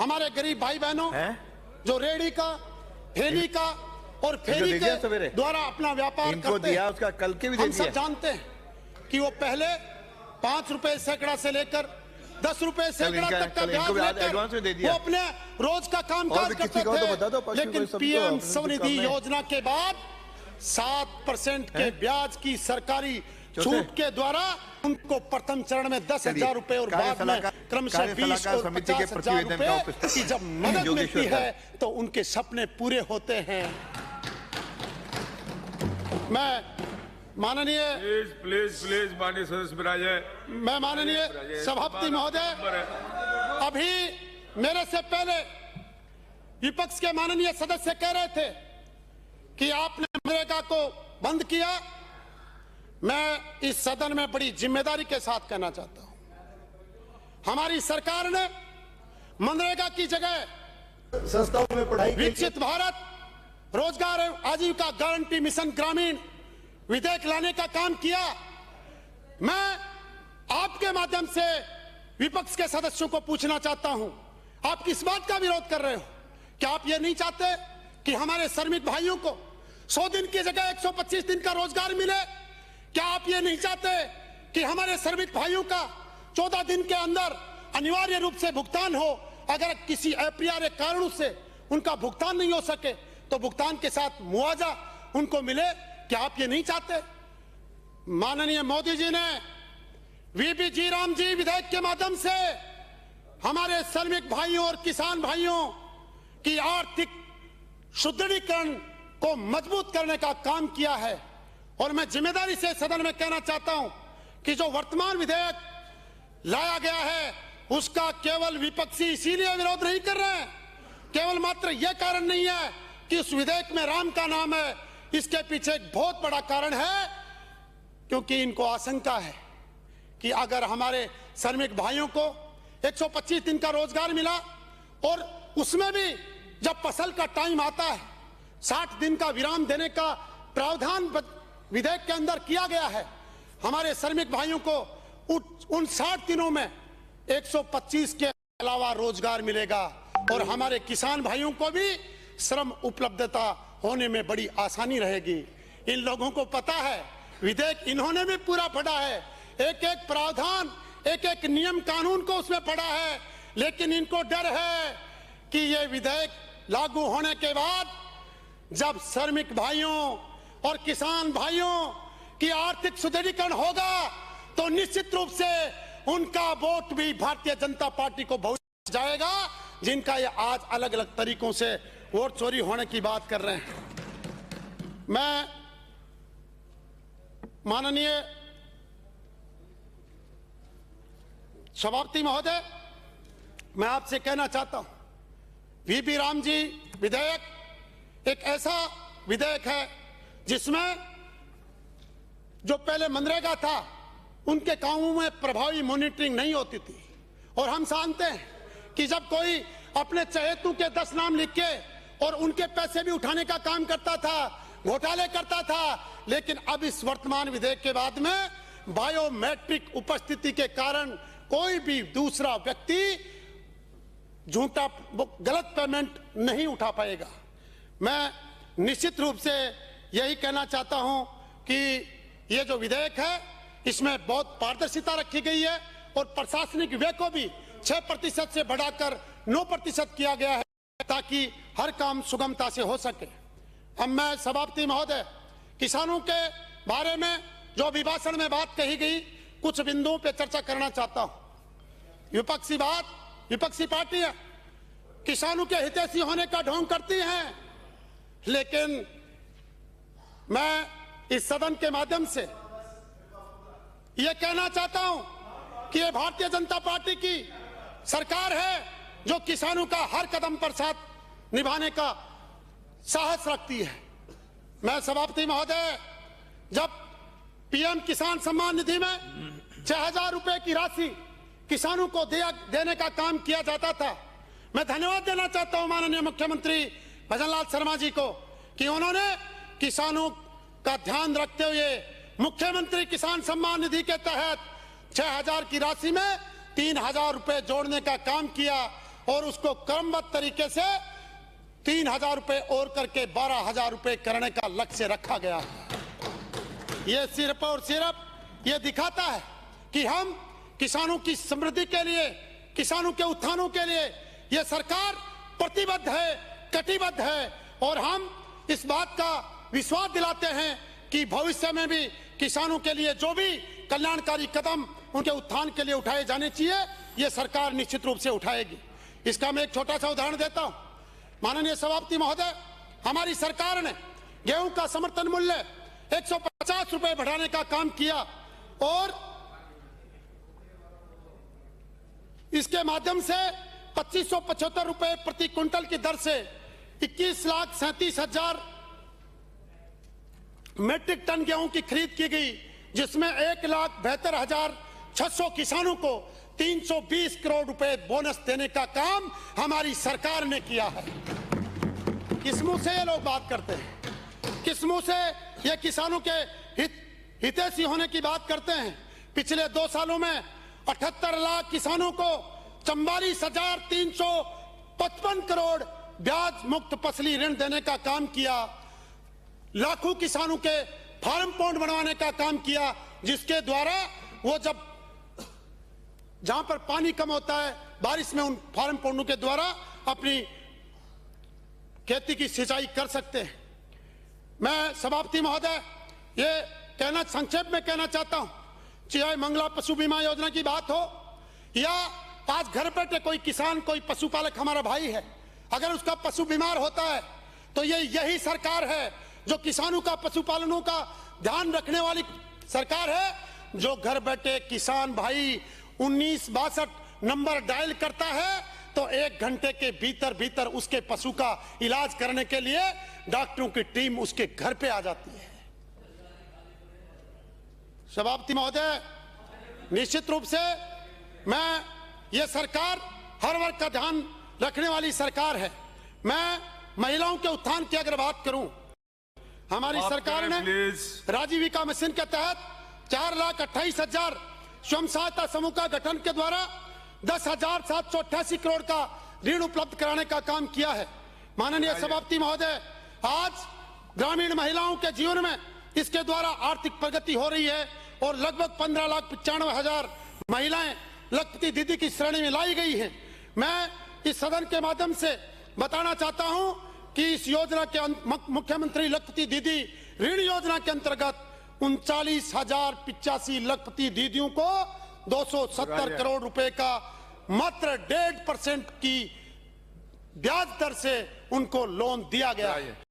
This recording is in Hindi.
हमारे गरीब भाई बहनों जो रेहड़ी का, ठेली का और फेरी के द्वारा अपना व्यापार करते हैं, उसका कल के भी हम सब जानते हैं कि वो पहले 5 रुपए सैकड़ा से लेकर 10 रुपए सैकड़ा तक का ब्याज लेकर वो अपने रोज का कामकाज करते थे। लेकिन पीएम स्वनिधि योजना के बाद 7% के ब्याज की सरकारी छूट के द्वारा उनको प्रथम चरण में 10,000 रुपए और बाद में क्रमशः 20 और 50,000 रुपए की जब मदद मिलती है तो उनके सपने पूरे होते हैं। मैं माननीय माननीय सदस्य विराजे, मैं माननीय सभापति महोदय, अभी मेरे से पहले विपक्ष के माननीय सदस्य कह रहे थे कि आपने मनरेगा को बंद किया। मैं इस सदन में बड़ी जिम्मेदारी के साथ कहना चाहता हूं, हमारी सरकार ने मनरेगा की जगह संस्थाओं में पढ़ाई, विकसित भारत रोजगार आजीविका गारंटी मिशन ग्रामीण विधेयक लाने का काम किया। मैं आपके माध्यम से विपक्ष के सदस्यों को पूछना चाहता हूं, आप किस बात का विरोध कर रहे हो? क्या आप ये नहीं चाहते कि हमारे श्रमिक भाइयों को 100 दिन की जगह 125 दिन का रोजगार मिले? क्या आप ये नहीं चाहते कि हमारे श्रमिक भाइयों का 14 दिन के अंदर अनिवार्य रूप से भुगतान हो? अगर किसी अपरिहार्य कारणों से उनका भुगतान नहीं हो सके तो भुगतान के साथ मुआवजा उनको मिले। क्या आप ये नहीं चाहते? माननीय मोदी जी ने वीबी राम जी विधेयक के माध्यम से हमारे श्रमिक भाइयों और किसान भाइयों की आर्थिक सुदृढ़ीकरण को मजबूत करने का काम किया है। और मैं जिम्मेदारी से सदन में कहना चाहता हूं कि जो वर्तमान विधेयक लाया गया है उसका केवल विपक्षी इसीलिए विरोध नहीं कर रहे हैं, केवल मात्र यह कारण नहीं है कि उस विधेयक में राम का नाम है, इसके पीछे एक बहुत बड़ा कारण है क्योंकि इनको आशंका है कि अगर हमारे श्रमिक भाइयों को 125 दिन का रोजगार मिला और उसमें भी जब फसल का टाइम आता है 60 दिन का विराम देने का प्रावधान विधेयक के अंदर किया गया है, हमारे श्रमिक भाइयों को उन 60 दिनों में 125 के अलावा रोजगार मिलेगा और हमारे किसान भाइयों को भी श्रम उपलब्धता होने में बड़ी आसानी रहेगी। इन लोगों को पता है विधेयक इन्होंने भी पूरा पढ़ा है, एक एक प्रावधान, एक एक नियम कानून को उसमें पढ़ा है, लेकिन इनको डर है कि ये विधेयक लागू होने के बाद जब श्रमिक भाइयों और किसान भाइयों की आर्थिक सुदृढ़ीकरण होगा तो निश्चित रूप से उनका वोट भी भारतीय जनता पार्टी को बहुत जाएगा, जिनका ये आज अलग अलग तरीकों से वोट चोरी होने की बात कर रहे हैं। मैं माननीय सभापति महोदय, मैं आपसे कहना चाहता हूं, वीबी राम जी विधेयक एक ऐसा विधेयक है जिसमें जो पहले मनरेगा था उनके कामों में प्रभावी मॉनिटरिंग नहीं होती थी और हम जानते हैं कि जब कोई अपने चहेतों के 10 नाम लिख के और उनके पैसे भी उठाने का काम करता था, घोटाले करता था, लेकिन अब इस वर्तमान विधेयक के बाद में बायोमेट्रिक उपस्थिति के कारण कोई भी दूसरा व्यक्ति झूठा गलत पेमेंट नहीं उठा पाएगा। मैं निश्चित रूप से यही कहना चाहता हूं कि ये जो विधेयक है इसमें बहुत पारदर्शिता रखी गई है और प्रशासनिक व्यय को भी 6% से बढ़ाकर 9% किया गया है ताकि हर काम सुगमता से हो सके। अब मैं सभापति महोदय, किसानों के बारे में जो अभिभाषण में बात कही गई कुछ बिंदुओं पे चर्चा करना चाहता हूं। विपक्षी पार्टियां किसानों के हितैषी होने का ढोंग करती हैं, लेकिन मैं इस सदन के माध्यम से यह कहना चाहता हूं कि ये भारतीय जनता पार्टी की सरकार है जो किसानों का हर कदम पर साथ निभाने का साहस रखती है। मैं सभापति महोदय, जब पीएम किसान सम्मान निधि में 6,000 रुपए की राशि किसानों को देने का काम किया जाता था, मैं धन्यवाद देना चाहता हूं माननीय मुख्यमंत्री भजनलाल शर्मा जी को कि उन्होंने किसानों का ध्यान रखते हुए मुख्यमंत्री किसान सम्मान निधि के तहत 6,000 की राशि में 3,000 रुपए जोड़ने का काम किया और उसको क्रमबद्ध तरीके से 3,000 रुपए और करके 12,000 रुपए करने का लक्ष्य रखा गया है। ये सिर्फ और सिर्फ ये दिखाता है कि हम किसानों की समृद्धि के लिए, किसानों के उत्थानों के लिए ये सरकार प्रतिबद्ध है, कटिबद्ध है, और हम इस बात का विश्वास दिलाते हैं कि भविष्य में भी किसानों के लिए जो भी कल्याणकारी कदम उनके उत्थान के लिए उठाए जाने चाहिए, ये सरकार निश्चित रूप से उठाएगी। इसका मैं एक छोटा सा उदाहरण देता हूं। माननीय सभापति महोदय, हमारी सरकार ने गेहूं का समर्थन मूल्य 150 रुपए बढ़ाने का काम किया और इसके माध्यम से 2575 रुपए प्रति क्विंटल की दर से 21,37,000 मीट्रिक टन गेहूं की खरीद की गई, जिसमें 1,72,600 किसानों को 320 करोड़ रुपए बोनस देने का काम हमारी सरकार ने किया है। किस मुंह से ये लोग बात करते हैं? किस मुंह से ये किसानों के हितैषी होने की बात करते हैं? पिछले 2 सालों में 78 लाख किसानों को 44,355 करोड़ ब्याज मुक्त फसली ऋण देने का काम किया, लाखों किसानों के फार्म पॉन्ड बनवाने का काम किया, जिसके द्वारा वो जब जहां पर पानी कम होता है बारिश में उन फार्म पॉन्डों के द्वारा अपनी खेती की सिंचाई कर सकते हैं। मैं सभापति महोदय ये कहना संक्षेप में कहना चाहता हूं, चाहे मंगला पशु बीमा योजना की बात हो या आज घर बैठे कोई किसान, कोई पशुपालक हमारा भाई है, अगर उसका पशु बीमार होता है तो ये यही सरकार है जो किसानों का, पशुपालनों का ध्यान रखने वाली सरकार है, जो घर बैठे किसान भाई 1962 नंबर डायल करता है तो 1 घंटे के भीतर भीतर उसके पशु का इलाज करने के लिए डॉक्टरों की टीम उसके घर पे आ जाती है। सभापति महोदय, निश्चित रूप से मैं ये सरकार हर वर्ग का ध्यान रखने वाली सरकार है। मैं महिलाओं के उत्थान की अगर बात करूं, हमारी सरकार ने राजीविका मिशन के तहत 4,28,000 स्वयं सहायता समूह का गठन के द्वारा 10,788 करोड़ का ऋण उपलब्ध कराने का काम किया है। माननीय सभापति महोदय, आज ग्रामीण महिलाओं के जीवन में इसके द्वारा आर्थिक प्रगति हो रही है और लगभग 15,95,000 महिलाएं लखपति दीदी की श्रेणी में लाई गई हैं। मैं इस सदन के माध्यम से बताना चाहता हूं कि इस योजना के मुख्यमंत्री लखपति दीदी ऋण योजना के अंतर्गत 39,085 लखपति दीदियों को 270 करोड़ रुपए का मात्र 1.5% की ब्याज दर से उनको लोन दिया गया है।